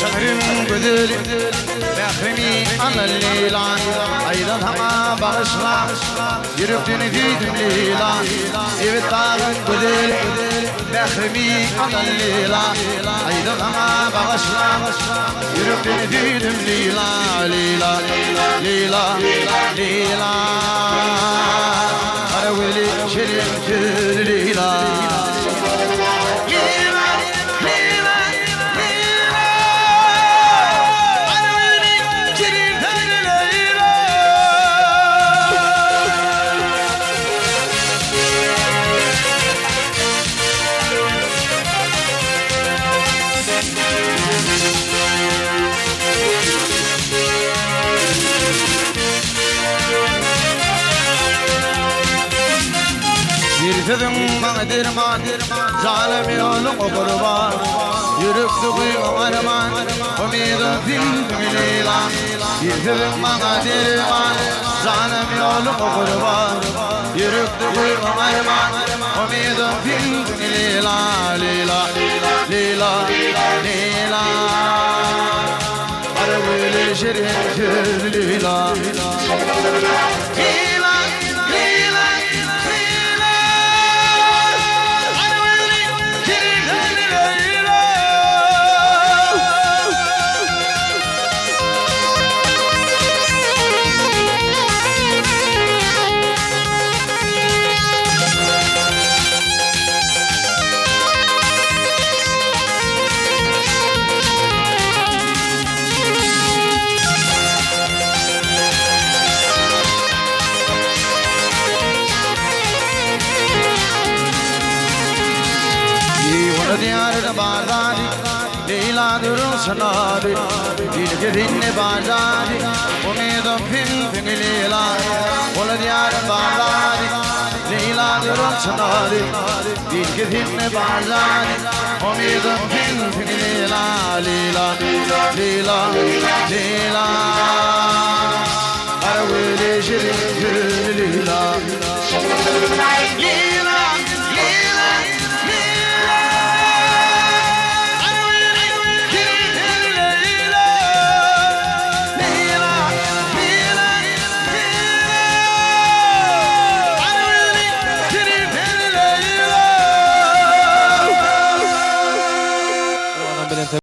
Şehrin güdülü Behrimi anıl leyla Aydan hama bağışla Yürüktün fiydüm leyla Evet dağın güdülü Behrimi anıl leyla Aydan hama bağışla Yürüktün fiydüm leyla Leyla, leyla, leyla Karaveli şerin tür leyla Yürüdüm bana derman, zalim yolum o kurban Yürüktü kuyum arman, umidum fildim leyla Yürüdüm bana derman, zalim yolum o kurban Yürüktü kuyum arman, umidum fildim leyla Leyla, leyla, leyla Arabayla şerin tür leyla Diyarın bardani, Leyla durun sanadi Dilge dinle bardani, umidum film Leyla Ola diyarın bardani, Leyla durun sanadi Dilge dinle bardani, umidum film Leyla Leyla, Leyla, Leyla Araveli şirin